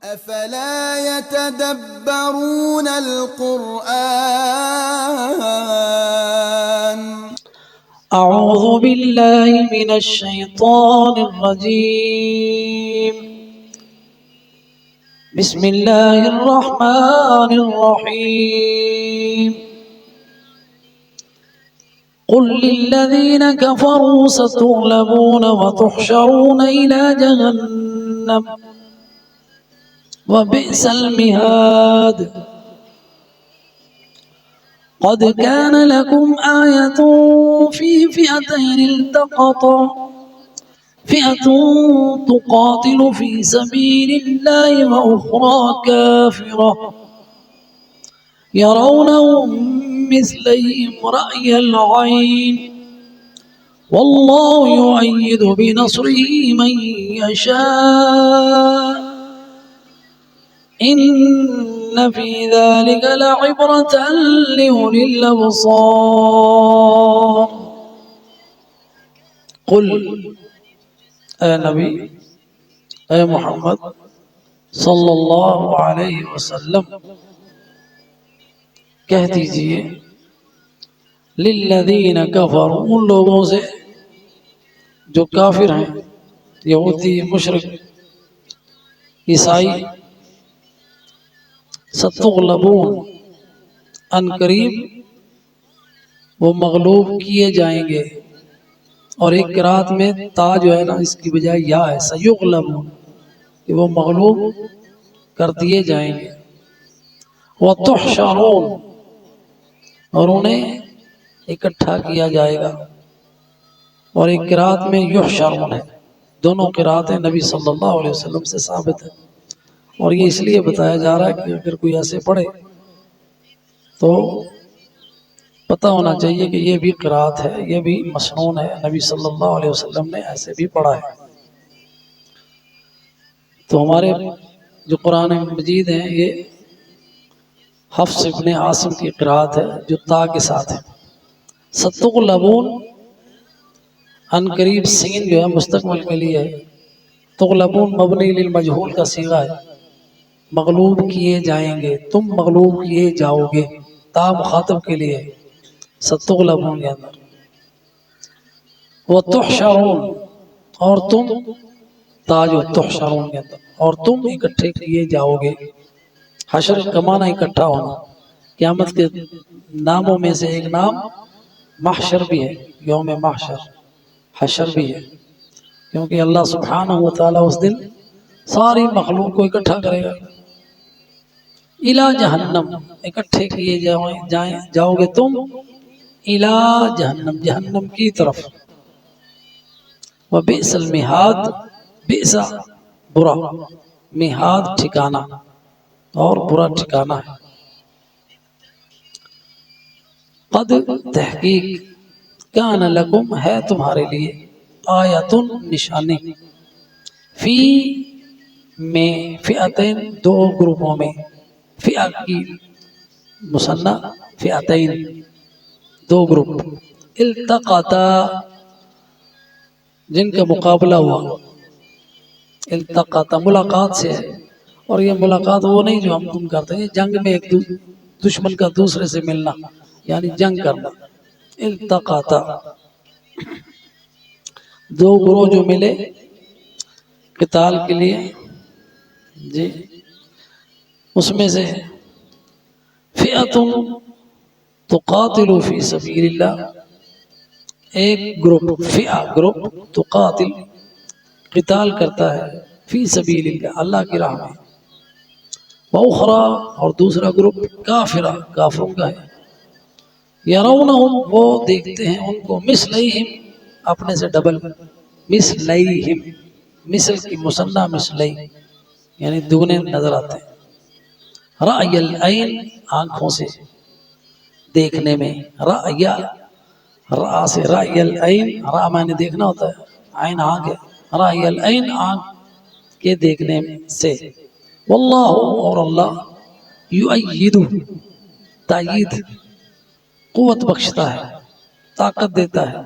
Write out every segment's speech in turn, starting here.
أفلا يتدبرون القرآن أعوذ بالله من الشيطان الرجيم بسم الله الرحمن الرحيم قل للذين كفروا ستغلبون وتحشرون إلى جهنم وبئس المهاد قد كان لكم آية في فئتين التقطا فئة تقاتل في سبيل الله وأخرى كافرة يرونهم مثليهم رأي العين والله يؤيد بنصره من يشاء إن في ذلك لعبرة لأولي الأبصار قل اے نبی اے محمد صلی اللہ علیہ وسلم کہہ دیجئے للذین کفروا ان لوگوں سے جو کافر ہیں یہودی مشرک عیسائی ستغلبون ان قریب وہ مغلوب کیے جائیں گے اور ایک قرات میں تا جو ہے نا اس کی بجائے یا ہے سیغلبون کہ وہ مغلوب کر دیے جائیں گے وتحشرون اور انہیں اکٹھا کیا جائے گا اور ایک قرات میں یحشرون ہے دونوں قراتیں نبی صلی اللہ علیہ وسلم سے ثابت ہیں اور یہ اس لیے بتایا جا رہا ہے کہ اگر کوئی ایسے پڑھے تو پتہ ہونا چاہیے کہ یہ بھی قرات ہے یہ بھی مسنون ہے نبی صلی اللہ علیہ وسلم نے ایسے بھی پڑھا ہے تو ہمارے جو قرآن مجید ہیں یہ حفص ابن عاصم کی قرات ہے جو تا کے ساتھ ہے ستغلبون ان قریب سین جو ہے مستقبل کے لیے ہے تغلبون مبنی للمجہول کا صیغہ ہے مغلوب کیے جائیں گے تم مغلوب کیے جاؤ گے تا مخاطب کے لیے ستغلبون کے اندر وتحشرون اور تم تاج تحشرون کے اندر اور تم اکٹھے کیے جاؤ گے حشر کا معنی اکٹھا ہونا قیامت کے ناموں میں سے ایک نام محشر بھی ہے یوم محشر حشر بھی ہے کیونکہ اللہ سبحانہ و تعالیٰ اس دن ساری مخلوق کو اکٹھا کرے گا الہ جہنم اکٹھے کیے جاؤ گے تم الہ جہنم جہنم کی طرف وبئس المہاد بئس برا مہاد ٹھکانہ اور برا ٹھکانہ ہے قد تحقیق کان لکم ہے تمہارے لیے آیت نشانی فی میں فئتین دو گروپوں میں فئہ کی مثنیٰ فئتین دو گروپ التقطا جن کا مقابلہ ہوا التقطا ملاقات سے ہے اور یہ ملاقات وہ نہیں جو ہم تم کرتے ہیں جنگ میں ایک دشمن کا دوسرے سے ملنا یعنی جنگ کرنا التقطا دو گروہ جو ملے قتال کے لیے جی اس میں سے فئۃ تقاتل فی سبیل اللہ ایک گروپ فئہ گروپ تقاتل قتال کرتا ہے فی سبیل اللہ اللہ کی راہ میں وأخرى اور دوسرا گروپ کافرہ کافروں کا ہے یرونہم وہ دیکھتے ہیں ان کو مثلیہم اپنے سے ڈبل مثلیہم مثل کی مثنیٰ مثلی یعنی دگنے نظر آتے ہیں رأی العین آنکھوں سے دیکھنے میں رأی را سے رأی العین را میں نے دیکھنا ہوتا ہے عین آنکھ ہے رأی العین آنکھ کے دیکھنے سے واللہ اور اللہ یؤید تائید قوت بخشتا ہے طاقت دیتا ہے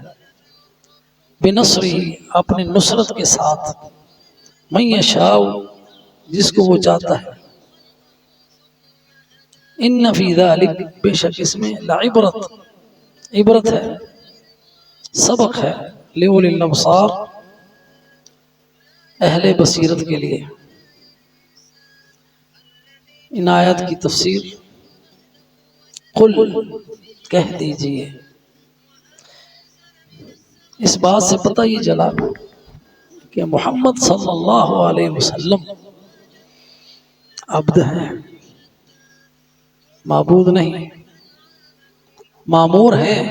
بنصری اپنی نصرت کے ساتھ من یشاء جس کو وہ چاہتا ہے۔ ان فی ذلک، بے شک اس میں، لعبرت، عبرت ہے، سبق ہے، لأولی الابصار، اہل بصیرت کے لیے۔ ان آیات کی تفسیر، قل، کہہ دیجئے۔ اس بات سے پتہ یہ چلا کہ محمد صلی اللہ علیہ وسلم عبد ہیں، معبود نہیں، مامور ہیں۔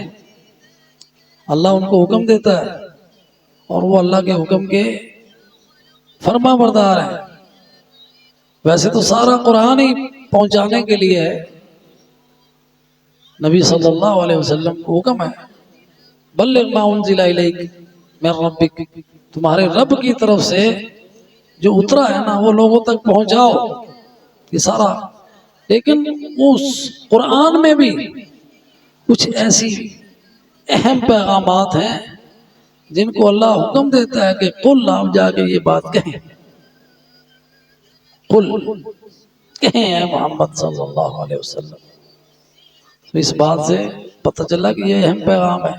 اللہ ان کو حکم دیتا ہے اور وہ اللہ کے حکم کے فرما بردار ہیں۔ ویسے تو سارا قرآن ہی پہنچانے کے لیے ہے، نبی صلی اللہ علیہ وسلم کو حکم ہے، بلغ ما انزل الیک من ربک، تمہارے رب کی طرف سے جو اترا ہے نا وہ لوگوں تک پہنچاؤ، یہ سارا۔ لیکن اس قرآن میں بھی کچھ ایسی اہم پیغامات ہیں جن کو اللہ حکم دیتا ہے کہ قل، آپ جا کے یہ بات کہیں، قل، کہیں اے محمد صلی اللہ علیہ وسلم۔ تو اس بات سے پتہ چلا کہ یہ اہم پیغام ہے،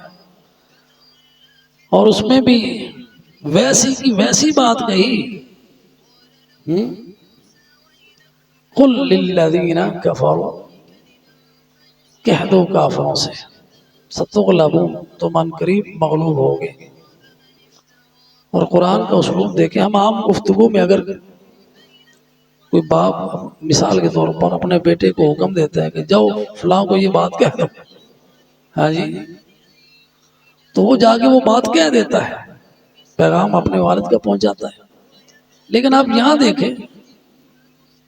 اور اس میں بھی ویسی کی ویسی بات کہی، قل للذین کفروا، کہہ دو کافروں سے، ستغلبون، تم ان قریب مغلوب ہوگے۔ اور قرآن کا اسلوب دیکھیں، ہم عام گفتگو میں اگر کوئی باپ مثال کے طور پر اپنے بیٹے کو حکم دیتا ہے کہ جاؤ فلاں کو یہ بات کہہ دو، ہاں جی، تو وہ جا کے وہ بات کہہ دیتا ہے، پیغام اپنے والد کا پہنچاتا ہے۔ لیکن آپ یہاں دیکھیں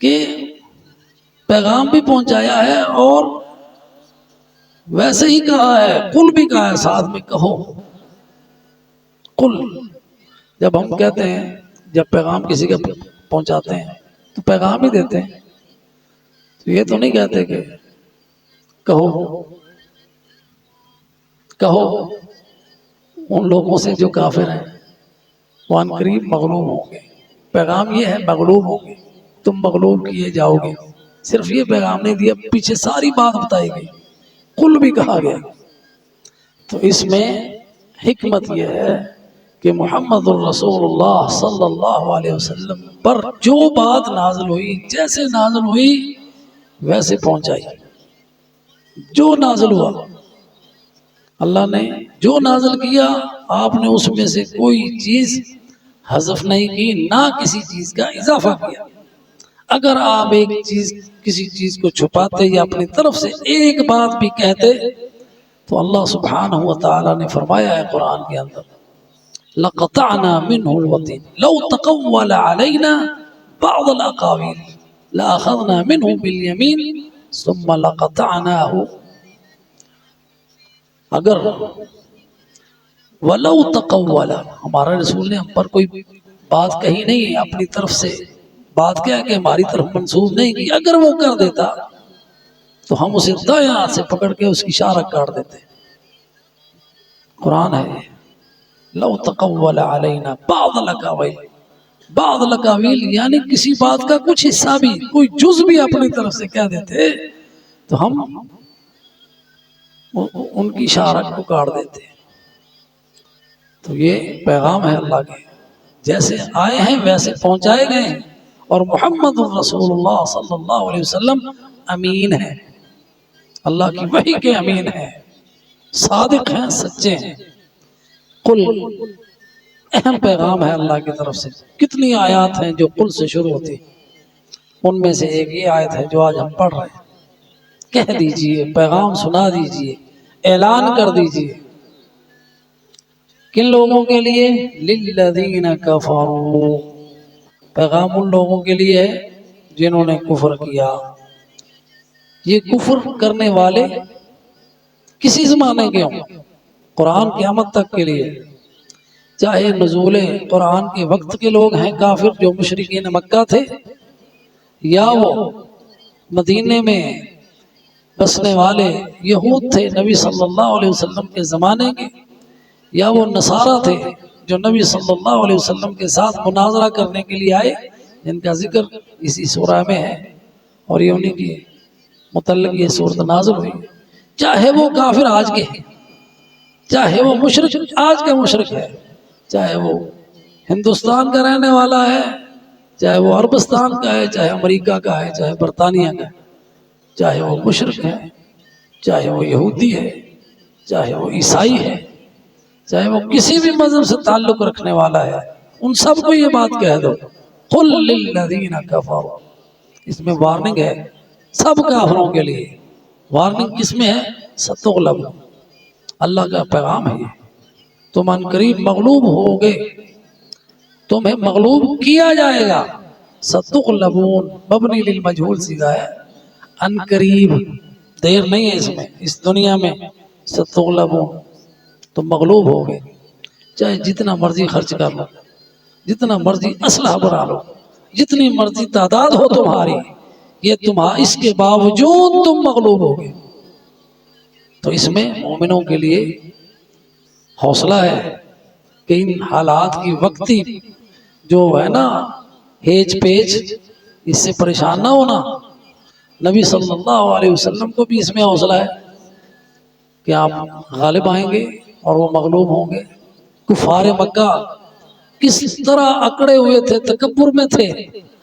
کہ پیغام بھی پہنچایا ہے اور ویسے ہی کہا ہے، قل بھی کہا ہے، ساتھ میں کہو، قل۔ جب ہم کہتے ہیں، جب پیغام کسی کا پہنچاتے ہیں تو پیغام ہی دیتے ہیں، تو یہ تو نہیں کہتے کہ کہو، کہو ان لوگوں سے جو کافر ہیں وہ ان قریب مغلوب ہوں گے۔ پیغام یہ ہے مغلوب ہوں گے، تم مغلوب کیے جاؤ گے۔ صرف یہ پیغام نہیں دیا، پیچھے ساری بات بتائی گئی، قل بھی کہا گیا۔ تو اس میں حکمت یہ ہے کہ محمد الرسول اللہ صلی اللہ علیہ وسلم پر جو بات نازل ہوئی، جیسے نازل ہوئی ویسے پہنچائی، جو نازل ہوا اللہ نے جو نازل کیا، آپ نے اس میں سے کوئی چیز حذف نہیں کی، نہ کسی چیز کا اضافہ کیا۔ اگر آپ ایک چیز، کسی چیز کو چھپاتے یا اپنی طرف سے ایک بات بھی کہتے تو اللہ سبحانہ وتعالی نے فرمایا ہے قرآن کے اندر، لَقَطَعْنَا مِنْهُ الْوَتِينَ لَوْ تَقَوَّلَ عَلَيْنَا بَعْضَ الْأَقَاوِيلِ لَأَخَذْنَا مِنْهُ بِالْيَمِينِ ثُمَّ لَقَطَعْنَاهُ۔ اگر وَلَوْ تَقَوَّلَ، ہمارا رسول نے ہم پر کوئی بات کہی نہیں، اپنی طرف سے بات کیا کہ ہماری طرف منسوب نہیں کی، اگر وہ کر دیتا تو ہم اسے دائیں ہاتھ سے پکڑ کے اس کی شارک کاٹ دیتے۔ قرآن ہے، لو تقول علینا بعض الاقاویل، بعض الاقاویل یعنی کسی بات کا کچھ حصہ بھی، کوئی جز بھی اپنی طرف سے کہہ دیتے تو ہم ان کی شارک کو کاٹ دیتے۔ تو یہ پیغام ہے اللہ کے، جیسے آئے ہیں ویسے پہنچائے گئے ہیں، اور محمد الرسول اللہ صلی اللہ علیہ وسلم امین ہے، اللہ کی وحی کے امین ہیں، صادق ہیں، سچے ہیں۔ قل، اہم پیغام ہے اللہ کی طرف سے۔ کتنی آیات ہیں جو قل سے شروع ہوتی، ان میں سے ایک یہ آیت ہے جو آج ہم پڑھ رہے ہیں، کہہ دیجئے، پیغام سنا دیجئے، اعلان کر دیجئے۔ کن لوگوں کے لیے؟ للذین کفروا، پیغام ان لوگوں کے لیے ہے جنہوں نے کفر کیا۔ یہ کفر کرنے والے کسی زمانے کے ہوں، قرآن قیامت تک کے لیے، چاہے نزول قرآن کے وقت کے لوگ ہیں کافر جو مشرکین مکہ تھے، یا وہ مدینے میں بسنے والے یہود تھے نبی صلی اللہ علیہ وسلم کے زمانے کے، یا وہ نصارہ تھے جو نبی صلی اللہ علیہ وسلم کے ساتھ مناظرہ کرنے کے لیے آئے جن کا ذکر اسی سورہ میں ہے اور یہ انہیں کی متعلق یہ صورت نازل ہوئی، چاہے وہ کافر آج کے ہیں، چاہے وہ مشرک آج کا مشرک ہے، چاہے وہ ہندوستان کا رہنے والا ہے، چاہے وہ عربستان کا ہے، چاہے امریکہ کا ہے، چاہے برطانیہ کا ہے، چاہے وہ مشرک ہے، چاہے وہ یہودی ہے، چاہے وہ عیسائی ہے، چاہے وہ کسی بھی مذہب سے تعلق رکھنے والا ہے، ان سب کو یہ بات کہہ دو، قل للذین کفروا، اس میں وارننگ ہے سب کافروں کے لیے۔ وارننگ کس میں ہے؟ ستغلبون، اللہ کا پیغام ہے یہ، تم ان قریب مغلوب ہوگے، تمہیں مغلوب کیا جائے گا۔ ستغلبون مبنی للمجہول سیدھا ہے، ان قریب، دیر نہیں ہے اس میں، اس دنیا میں ستغلبون، تم مغلوب ہوگے، چاہے جتنا مرضی خرچ کر لو، جتنا مرضی اسلحہ بنا لو، جتنی مرضی تعداد ہو تمہاری، یہ اس کے باوجود تم مغلوب ہوگے۔ تو اس میں مومنوں کے لیے حوصلہ ہے کہ ان حالات کی وقتی جو ہے نا ہیج پیج، اس سے پریشان نہ ہونا۔ نبی صلی اللہ علیہ وسلم کو بھی اس میں حوصلہ ہے کہ آپ غالب آئیں گے اور وہ مغلوب ہوں گے۔ کفار مکہ کس طرح اکڑے ہوئے تھے، تکبر میں تھے،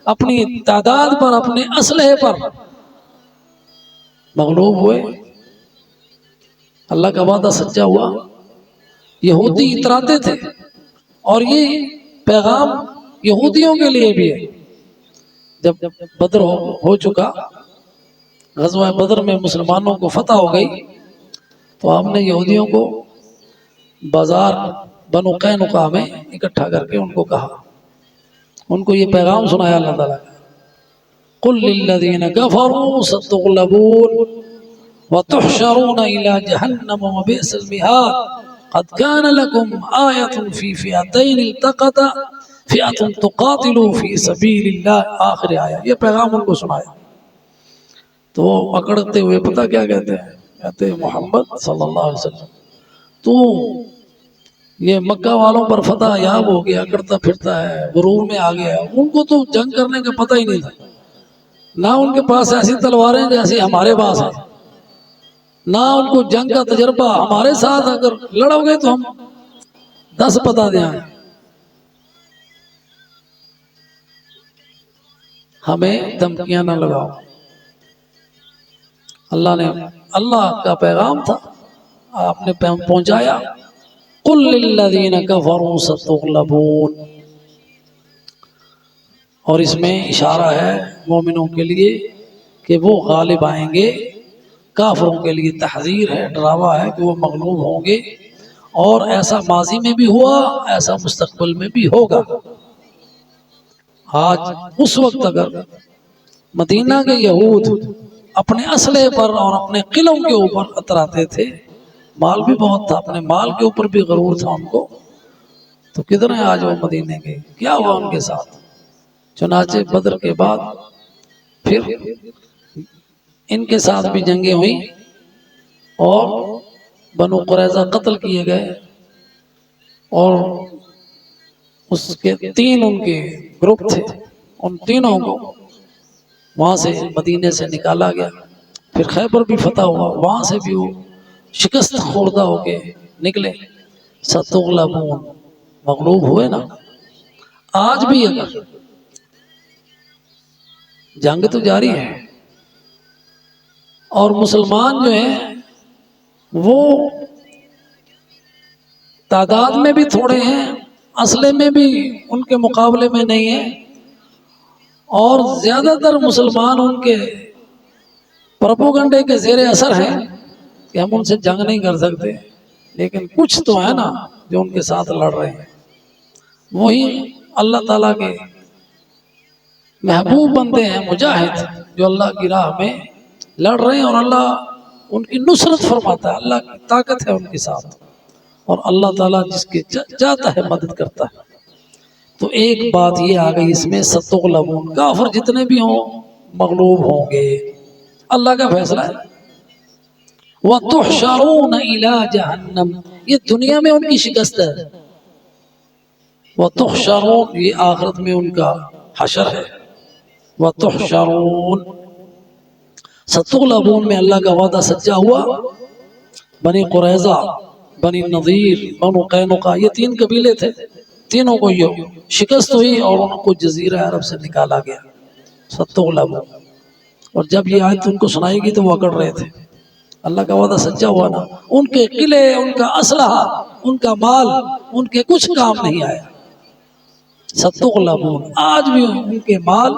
اپنی تعداد پر، اپنے اسلحے پر مغلوب ہوئے، اللہ کا وعدہ سچا ہوا۔ یہودی اتراتے تھے اور یہ پیغام یہودیوں کے لیے بھی ہے۔ جب بدر ہو چکا، غزوہ بدر میں مسلمانوں کو فتح ہو گئی، تو آپ نے یہودیوں کو بازار بنو قینقاع میں اکٹھا کر کے ان کو کہا، ان کو یہ پیغام سنایا اللہ تعالیٰ کا، قل للذین کفروا ستغلبون وتحشرون الى جہنم وبئس المہاد قد كان لكم آیۃ فی فئتین التقطا فئۃ تقاتل فی سبیل اللہ، آخر آیا، یہ پیغام ان کو سنایا۔ تو وہ پکڑتے ہوئے پتہ کیا کہتے ہیں؟ کہتے ہیں محمد صلی اللہ علیہ وسلم تو یہ مکہ والوں پر فتح یاب ہو گیا، کرتا پھرتا ہے، غرور میں آ گیا، ان کو تو جنگ کرنے کا پتہ ہی نہیں تھا، نہ ان کے پاس ایسی تلواریں جیسے ہمارے پاس ہیں، نہ ان کو جنگ کا تجربہ۔ ہمارے ساتھ اگر لڑو گے تو ہم 10 بتا دیں، ہمیں دھمکیاں نہ لگاؤ۔ اللہ کا پیغام تھا، آپ نے پہنچایا، قل للذین کفروا ستغلبون، اور اس میں اشارہ ہے مومنوں کے لیے کہ وہ غالب آئیں گے، کافروں کے لیے تحذیر ہے، ڈراوا ہے کہ وہ مغلوب ہوں گے، اور ایسا ماضی میں بھی ہوا، ایسا مستقبل میں بھی ہوگا۔ آج اس وقت اگر مدینہ کے یہود اپنے اسلحے پر اور اپنے قلعوں کے اوپر اتراتے تھے، مال بھی بہت تھا، اپنے مال کے اوپر بھی غرور تھا ان کو، تو کدھر ہیں آج وہ مدینے کے؟ کیا ہوا ان کے ساتھ؟ چنانچہ بدر کے بعد پھر ان کے ساتھ بھی جنگیں ہوئیں اور بنو قریظہ قتل کیے گئے، اور اس کے 3 ان کے گروپ تھے، ان تینوں کو وہاں سے مدینے سے نکالا گیا۔ پھر خیبر بھی فتح ہوا، وہاں سے بھی وہ شکست خوردہ ہو کے نکلے۔ ستغلبون، مغلوب ہوئے نا۔ آج بھی اگر جنگ تو جاری ہے، اور مسلمان جو ہیں وہ تعداد میں بھی تھوڑے ہیں، اسلحے میں بھی ان کے مقابلے میں نہیں ہیں، اور زیادہ تر مسلمان ان کے پروپیگنڈے کے زیر اثر ہیں کہ ہم ان سے جنگ نہیں کر سکتے، لیکن کچھ تو ہے نا جو ان کے ساتھ لڑ رہے ہیں، وہی اللہ تعالیٰ کے محبوب بندے ہیں، مجاہد، جو اللہ کی راہ میں لڑ رہے ہیں، اور اللہ ان کی نصرت فرماتا ہے، اللہ کی طاقت ہے ان کے ساتھ، اور اللہ تعالیٰ جس کے چاہتا ہے مدد کرتا ہے۔ تو ایک بات یہ آ گئی اس میں، ستغلبون، کافر جتنے بھی ہوں مغلوب ہوں گے، اللہ کا فیصلہ ہے۔ وَتُحْشَرُونَ إِلَىٰ جَهَنَّمْ، یہ دنیا میں ان کی شکست ہے، وَتُحْشَرُونَ، یہ آخرت میں ان کا حشر ہے۔ وَتُحْشَرُونَ، ستغلبون میں اللہ کا وعدہ سچا ہوا۔ بنی قریظہ، بنی نذیر، بنو قینقاع، یہ 3 قبیلے تھے، تینوں کو یہ شکست ہوئی اور ان کو جزیرہ عرب سے نکالا گیا۔ ستغلبون، اور جب یہ آیت ان کو سنائی گی تو وہ اکڑ رہے تھے، اللہ کا وعدہ سچا ہوا نا، ان کے قلعے، ان کا اسلحہ، ان کا مال ان کے کچھ کام نہیں آیا۔ ستغلبون، آج بھی ان کے مال،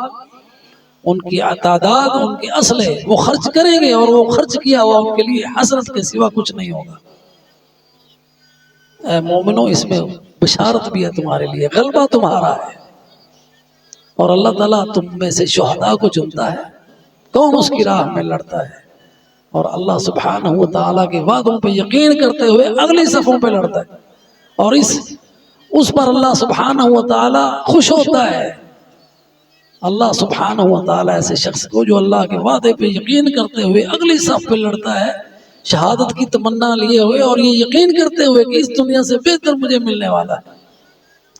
ان کی تعداد، ان کے اسلحے وہ خرچ کریں گے، اور وہ خرچ کیا ہوا ان کے لیے حسرت کے سوا کچھ نہیں ہوگا۔ اے مومنو، اس میں بشارت بھی ہے تمہارے لیے، غلبہ تمہارا ہے، اور اللہ تعالیٰ تم میں سے شہداء کو چنتا ہے، کون اس کی راہ میں لڑتا ہے، اور اللہ سبحانہ و تعالیٰ کے وعدوں پہ یقین کرتے ہوئے اگلی صفوں پہ لڑتا ہے، اور اس پر اللہ سبحانہ و تعالیٰ خوش ہوتا ہے۔ اللہ سبحانہ و تعالیٰ ایسے شخص کو جو اللہ کے وعدے پہ یقین کرتے ہوئے اگلی صف پہ لڑتا ہے، شہادت کی تمنا لیے ہوئے اور یہ یقین کرتے ہوئے کہ اس دنیا سے بہتر مجھے ملنے والا ہے،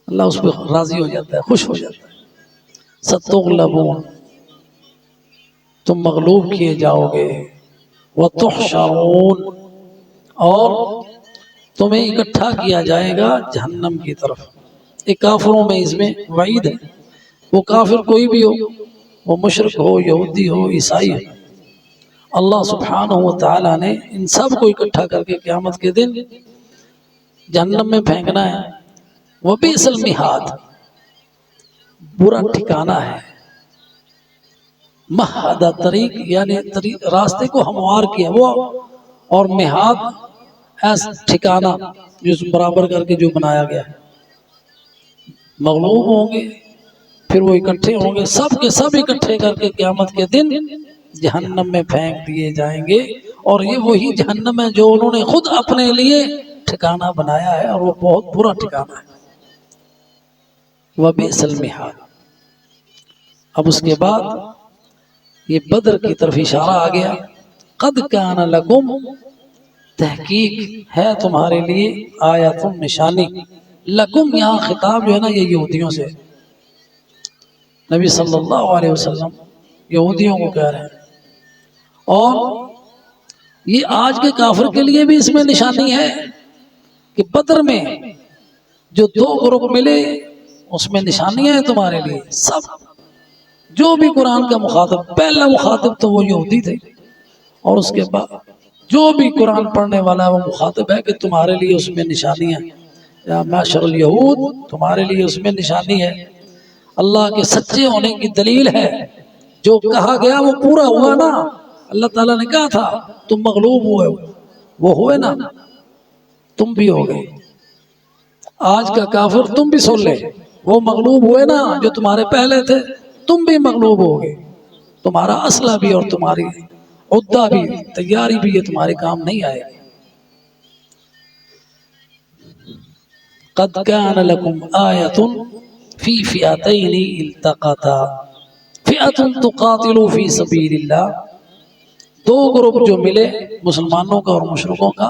اللہ اس پہ راضی ہو جاتا ہے، خوش ہو جاتا ہے۔ ستغلبون، تم مغلوب کیے جاؤ گے، وتحشرون، اور تمہیں اکٹھا کیا جائے گا جہنم کی طرف۔ ایک کافروں میں اس میں وعید ہے، وہ کافر کوئی بھی ہو، وہ مشرک ہو، یہودی ہو، عیسائی ہو، اللہ سبحانہ و تعالیٰ نے ان سب کو اکٹھا کر کے قیامت کے دن جہنم میں پھینکنا ہے۔ وبئس المہاد، برا ٹھکانہ ہے۔ مہد طریق، یعنی راستے کو ہموار کیا وہ، اور مہاد ایسا ٹھکانہ جس برابر کر کے جو بنایا گیا ہے۔ مغلوب ہوں گے، پھر وہ اکٹھے ہوں گے، سب کے سب اکٹھے کر کے قیامت کے دن جہنم میں پھینک دیے جائیں گے، اور یہ وہی جہنم ہے جو انہوں نے خود اپنے لیے ٹھکانہ بنایا ہے، اور وہ بہت برا ٹھکانہ ہے۔ وبئس المہاد۔ اب اس کے بعد یہ بدر کی طرف اشارہ آ گیا۔ قد کان لکم، تحقیق ہے تمہارے لیے، آیت، نشانی۔ لکم، یہاں خطاب جو ہے نا یہ یہودیوں سے، نبی صلی اللہ علیہ وسلم یہودیوں کو کہہ رہے ہیں، اور یہ آج کے کافر کے لیے بھی اس میں نشانی ہے کہ بدر میں جو 2 گروپ ملے اس میں نشانیاں ہیں تمہارے لیے۔ سب جو بھی قرآن کا مخاطب، پہلا مخاطب تو وہ یہودی تھے، اور اس کے بعد جو بھی قرآن پڑھنے والا ہے وہ مخاطب ہے کہ تمہارے لیے اس میں نشانی ہے، یا معشر الیہود، تمہارے لیے اس میں نشانی ہے، اللہ کے سچے ہونے کی دلیل ہے۔ جو کہا گیا وہ پورا ہوا نا، اللہ تعالیٰ نے کہا تھا تم مغلوب ہوئے، وہ ہوئے نا، تم بھی ہو گئے۔ آج کا کافر تم بھی سن لے، وہ مغلوب ہوئے نا جو تمہارے پہلے تھے، تم بھی مغلوب ہو گئے، تمہارا اسلحہ بھی اور تمہاری عدہ بھی، تیاری بھی، یہ تمہارے کام نہیں آئے۔ قد کان لکم آیۃ فی فئتین التقطا، فئۃ تقاتل فی سبیل اللہ، 2 گروپ جو ملے مسلمانوں کا اور مشرکوں کا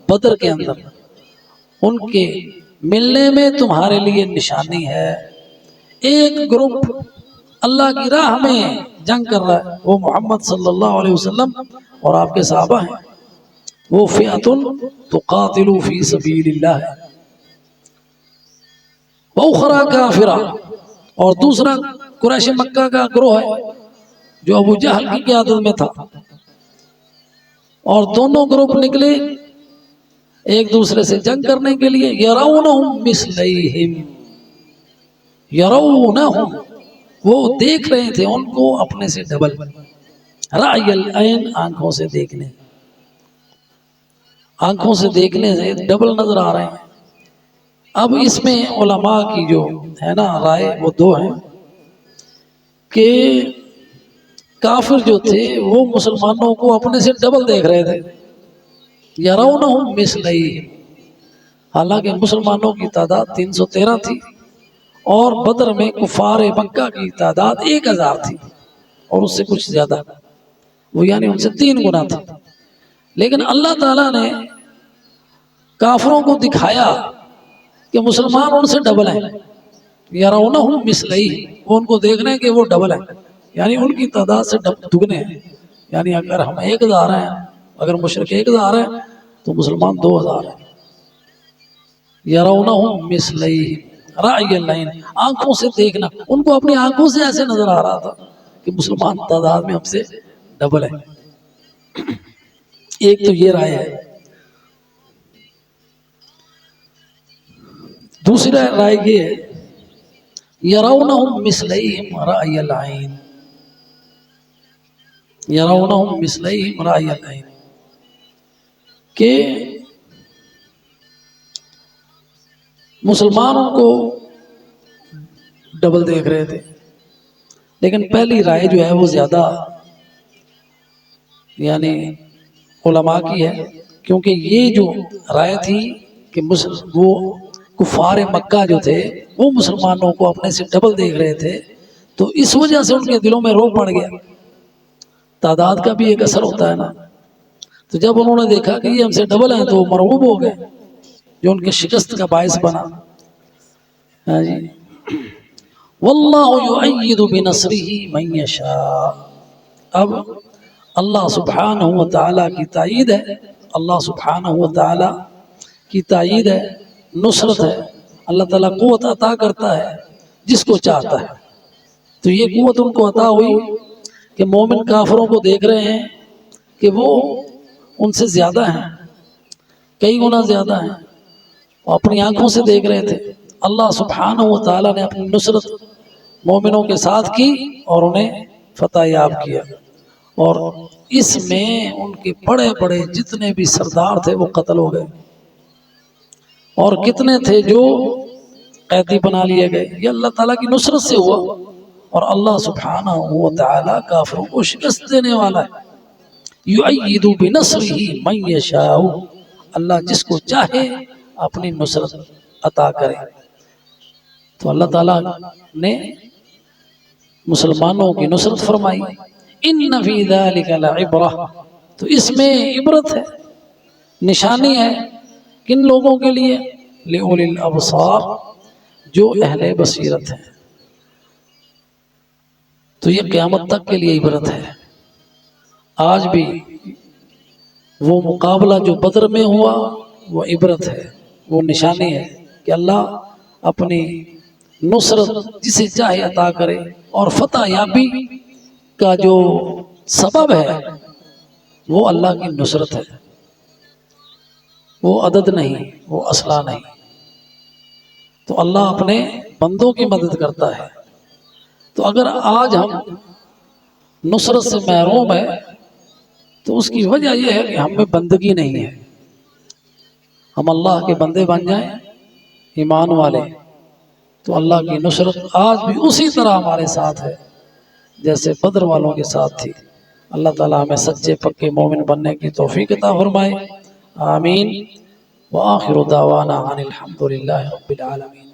بدر کے اندر، ان کے ملنے میں تمہارے لیے نشانی ہے۔ ایک گروپ اللہ کی راہ میں جنگ کر رہا ہے، وہ محمد صلی اللہ علیہ وسلم اور آپ کے صحابہ ہیں، وہ فئۃ تقاتل فی سبیل اللہ ہے۔ وَأُخْرَىٰ كَافِرَةٌ، اور دوسرا قریش مکہ کا گروہ ہے جو ابو جہل کی قیادت میں تھا، اور دونوں گروپ نکلے ایک دوسرے سے جنگ کرنے کے لیے۔ یرونہم مثلیہم، یرونہم، وہ دیکھ رہے تھے ان کو اپنے سے ڈبل، رأی العین، آنکھوں سے دیکھنے، آنکھوں سے دیکھنے سے ڈبل نظر آ رہے ہیں۔ اب اس میں علماء کی جو ہے نا رائے وہ 2 ہیں، کہ کافر جو تھے وہ مسلمانوں کو اپنے سے ڈبل دیکھ رہے تھے، یرونہم مثلیہم، حالانکہ مسلمانوں کی تعداد 313 تھی، اور بدر میں کفار مکہ کی تعداد 1000 تھی، اور اس سے کچھ زیادہ، وہ یعنی ان سے 3 گنا تھی۔ لیکن اللہ تعالیٰ نے کافروں کو دکھایا کہ مسلمان ان سے ڈبل ہیں، یرونہم مثلیہ، وہ ان کو دیکھ رہے ہیں کہ وہ ڈبل ہے، یعنی ان کی تعداد سے دگنے ہیں. یعنی اگر ہم 1000 ہیں، اگر مشرک 1000 ہیں تو مسلمان 2000 ہیں. یرونہم مثلیہ رأی العین، آنکھوں سے دیکھنا، ان کو اپنی آنکھوں سے ایسے نظر آ رہا تھا کہ مسلمان تعداد میں ہم سے ڈبل ہے. ایک تو یہ رائے ہے. دوسری رائے یہ ہے یرونہم مثلیہم رأی العین، یرونہم مثلیہم رأی العین، کہ مسلمانوں کو ڈبل دیکھ رہے تھے. لیکن پہلی رائے جو ہے وہ زیادہ یعنی علماء کی ہے، کیونکہ یہ جو رائے تھی کہ وہ کفار مکہ جو تھے وہ مسلمانوں کو اپنے سے ڈبل دیکھ رہے تھے، تو اس وجہ سے ان کے دلوں میں روب پڑ گیا. تعداد کا بھی ایک اثر ہوتا ہے نا. تو جب انہوں نے دیکھا کہ یہ ہم سے ڈبل ہیں تو وہ مرعوب ہو گئے، جو ان کے شکست کا باعث بنا. ہاں جی. واللہ یؤید بنصرہ من یشاء، اب اللہ سبحانہ و تعالیٰ کی تائید ہے، اللہ سبحانہ و تعالیٰ کی تائید ہے، نصرت ہے. اللہ تعالیٰ قوت عطا کرتا ہے جس کو چاہتا ہے. تو یہ قوت ان کو عطا ہوئی کہ مومن کافروں کو دیکھ رہے ہیں کہ وہ ان سے زیادہ ہیں، کئی گنا زیادہ ہیں، وہ اپنی آنکھوں سے دیکھ رہے تھے. اللہ سبحانہ و تعالیٰ نے اپنی نصرت مومنوں کے ساتھ کی اور انہیں فتح یاب کیا. اور اس میں ان کے بڑے بڑے جتنے بھی سردار تھے وہ قتل ہو گئے، اور کتنے تھے جو قیدی بنا لیے گئے. یہ اللہ تعالیٰ کی نصرت سے ہوا، اور اللہ سبحانہ و تعالیٰ کافروں کو شکست دینے والا ہے. یؤید بنصرہ من یشاء، اللہ جس کو چاہے اپنی نصرت عطا کرے. تو اللہ تعالیٰ نے مسلمانوں کی نصرت فرمائی. ان فی ذلک لعبرہ، تو اس میں عبرت ہے، نشانی ہے. کن لوگوں کے لیے؟ لأولی الابصار، جو اہل بصیرت ہیں. تو یہ قیامت تک کے لیے عبرت ہے. آج بھی وہ مقابلہ جو بدر میں ہوا وہ عبرت ہے، وہ نشانی ہے کہ اللہ اپنی نصرت جسے چاہے عطا کرے، اور فتح یابی کا جو سبب ہے وہ اللہ کی نصرت ہے، وہ عدد نہیں، وہ اسلحہ نہیں. تو اللہ اپنے بندوں کی مدد کرتا ہے. تو اگر آج ہم نصرت سے محروم ہیں تو اس کی وجہ یہ ہے کہ ہم میں بندگی نہیں ہے. ہم اللہ کے بندے بن جائیں ایمان والے تو اللہ کی نصرت آج بھی اسی طرح ہمارے ساتھ ہے جیسے بدر والوں کے ساتھ تھی. اللہ تعالیٰ ہمیں سچے پکے مومن بننے کی توفیق عطا فرمائے. آمین. وآخر دعوانا ان الحمد للہ رب العالمین.